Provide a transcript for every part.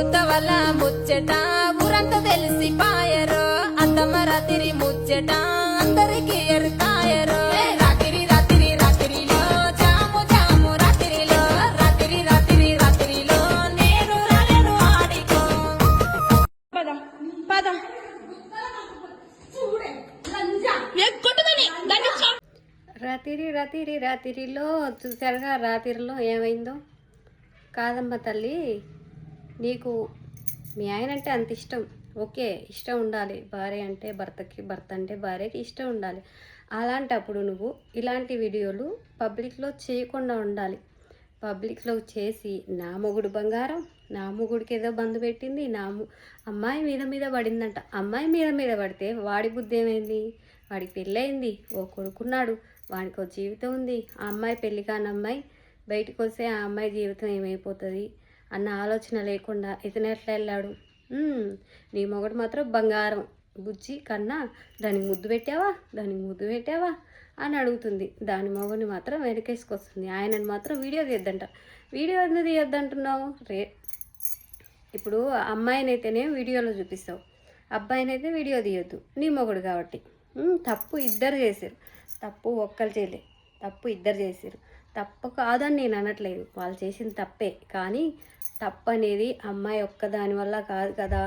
కొడుత వల్ల ముచ్చట ఊరంతా తెలిసి పాయరో అత్తమ్మ రాత్రి ముచ్చట అందరికి ఎరుకాయరో రాత్రి రాత్రి రాత్రిలో జాము జాము రాత్రిలో రాత్రి రాత్రి రాత్రిలో నేను రాలేను ఆడికో పద పద రాత్రిలో చూసారుగా రాత్రిలో ఏమైందో. కాదమ్మ తల్లి, నీకు మీ ఆయన అంటే అంత ఇష్టం, ఓకే, ఇష్టం ఉండాలి. భార్య అంటే భర్తకి, భర్త అంటే భార్యకి ఇష్టం ఉండాలి. అలాంటప్పుడు నువ్వు ఇలాంటి వీడియోలు పబ్లిక్లో చేయకుండా ఉండాలి. పబ్లిక్లో చేసి నా మొగుడు బంగారం, నా మొగుడికి ఏదో బంధు పెట్టింది, అమ్మాయి మీద పడిందంట. అమ్మాయి మీద పడితే వాడి బుద్ధి ఏమైంది? వాడికి పెళ్ళయింది, ఓ కొడుకున్నాడు, వాడికి ఒక జీవితం ఉంది. ఆ అమ్మాయి పెళ్ళి కాని అమ్మాయి బయటకు వస్తే ఆ అమ్మాయి జీవితం ఏమైపోతుంది అన్న ఆలోచన లేకుండా ఇతను ఎట్లా వెళ్ళాడు? నీ మొగుడు మాత్రం బంగారం బుజ్జి కన్నా దానికి ముద్దు పెట్టావా అని అడుగుతుంది. దాని మొగుడిని మాత్రం వెనకేసుకొస్తుంది. ఆయనని మాత్రం వీడియో తీయద్దంట. వీడియో ఎందుకు తీయొద్దంటున్నావు? ఇప్పుడు అమ్మాయినైతేనే వీడియోలో చూపిస్తావు, అబ్బాయినైతే వీడియో తీయొద్దు. నీ మొగుడు కాబట్టి. తప్పు ఇద్దరు చేశారు, తప్పు ఒక్కరు చేయలే, తప్పు ఇద్దరు చేశారు. తప్పు కాదని నేను అనట్లేదు, వాళ్ళు చేసిన తప్పే. కానీ తప్పు అనేది అమ్మాయి ఒక్క దాని వల్ల కాదు కదా,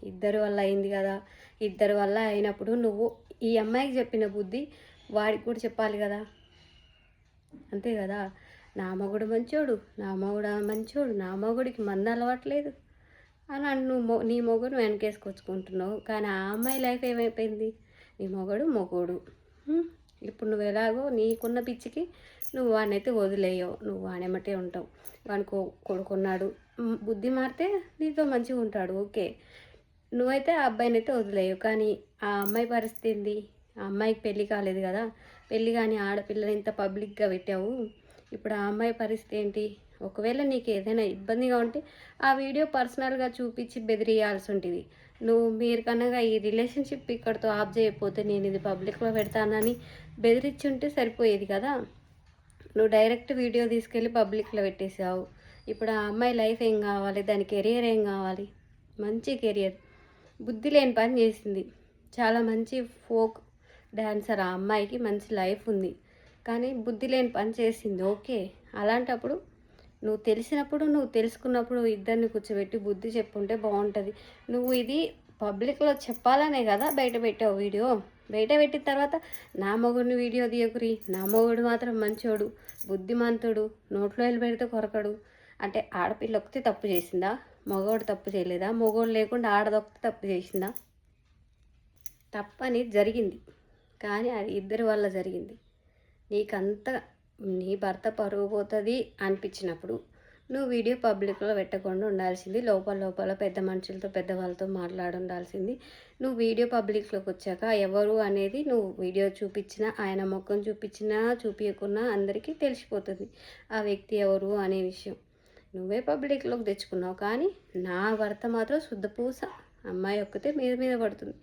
ఇద్దరి వల్ల అయింది కదా. ఇద్దరి వల్ల అయినప్పుడు నువ్వు ఈ అమ్మాయికి చెప్పిన బుద్ధి వాడికి కూడా చెప్పాలి కదా, అంతే కదా. నా మొగుడు మంచోడు, నా మొగుడికి మంద అలవాట్లేదు అని నువ్వు నీ మొగుడు వెనకేసుకొచ్చుకుంటున్నావు. కానీ ఆ అమ్మాయి లైఫ్ ఏమైపోయింది? నీ మొగుడు ఇప్పుడు నువ్వు ఎలాగో నీకున్న పిచ్చికి నువ్వు వాడినైతే వదిలేయవు, నువ్వు వాడేమటే ఉంటావు. వానికి కొడుకున్నాడు, బుద్ధి మారితే నీతో మంచిగా ఉంటాడు, ఓకే. నువ్వైతే ఆ అబ్బాయినైతే వదిలేయవు. కానీ ఆ అమ్మాయి పరిస్థితి ఏంది? ఆ అమ్మాయికి పెళ్ళి కాలేదు కదా, పెళ్ళి కానీ ఆడపిల్లని ఇంత పబ్లిక్గా పెట్టావు. ఇప్పుడు ఆ అమ్మాయి పరిస్థితి ఏంటి? ఒకవేళ నీకు ఏదైనా ఇబ్బందిగా ఉంటే ఆ వీడియో పర్సనల్గా చూపించి బెదిరియాల్సి ఉంటుంది. మీరు కనుక ఈ రిలేషన్షిప్ ఇక్కడితో ఆఫ్ చేయకపోతే నేను ఇది పబ్లిక్లో పెడతానని బెదిరించి ఉంటే సరిపోయేది కదా. నువ్వు డైరెక్ట్ వీడియో తీసుకెళ్ళి పబ్లిక్లో పెట్టేసావు. ఇప్పుడు ఆ అమ్మాయి లైఫ్ ఏం కావాలి? దాని కెరియర్ ఏం కావాలి? మంచి కెరియర్, బుద్ధి లేని పని చేసింది. చాలా మంచి ఫోక్ డాన్సర్ ఆ అమ్మాయికి, మంచి లైఫ్ ఉంది. కానీ బుద్ధి లేని పని చేసింది, ఓకే. అలాంటప్పుడు నువ్వు తెలిసినప్పుడు, నువ్వు తెలుసుకున్నప్పుడు ఇద్దరిని కూర్చోబెట్టి బుద్ధి చెప్పుంటే బాగుంటుంది. నువ్వు ఇది పబ్లిక్లో చెప్పాలనే కదా బయట పెట్టావు వీడియో. బయట పెట్టిన తర్వాత నా మొగుడిని వీడియో తీయకురి, నా మొగుడు మాత్రం మంచోడు, బుద్ధిమంతుడు, నోట్లో వెళ్ళి పెడితే కొరకడు అంటే ఆడపిల్ల ఒక్కతే తప్పు చేసిందా? మగవాడు తప్పు చేయలేదా? మగవాడు లేకుండా ఆడదొక్కతే తప్పు చేసిందా? తప్పని జరిగింది, కానీ అది ఇద్దరి వల్ల జరిగింది. నీకంత నీ భర్త పరువు పోతుంది అనిపించినప్పుడు నువ్వు వీడియో పబ్లిక్లో పెట్టకుండా ఉండాల్సింది. లోపల పెద్ద మనుషులతో, పెద్దవాళ్ళతో ఉండాల్సింది. నువ్వు వీడియో పబ్లిక్లోకి వచ్చాక ఎవరు అనేది నువ్వు వీడియో చూపించినా, ఆయన ముఖం చూపించినా చూపించకున్నా అందరికీ తెలిసిపోతుంది ఆ వ్యక్తి ఎవరు అనే విషయం. నువ్వే పబ్లిక్లోకి తెచ్చుకున్నావు. కానీ నా భర్త మాత్రం శుద్ధపూస, అమ్మాయి ఒక్కతే మీద పడుతుంది.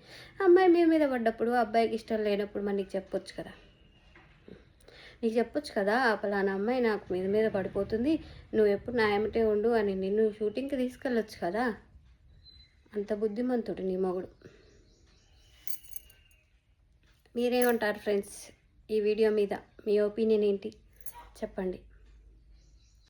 అమ్మాయి మీద పడ్డప్పుడు అబ్బాయికి ఇష్టం లేనప్పుడు మరి నీకు చెప్పొచ్చు కదా, పలానా అమ్మాయి నాకు మీద పడిపోతుంది, నువ్వు ఎప్పుడు నా ఏమిటే ఉండు అని నిన్ను షూటింగ్కి తీసుకెళ్ళొచ్చు కదా. అంత బుద్ధిమంతుడు నీ మొగుడు. మీరేమంటారు ఫ్రెండ్స్? ఈ వీడియో మీద మీ ఒపీనియన్ ఏంటి చెప్పండి.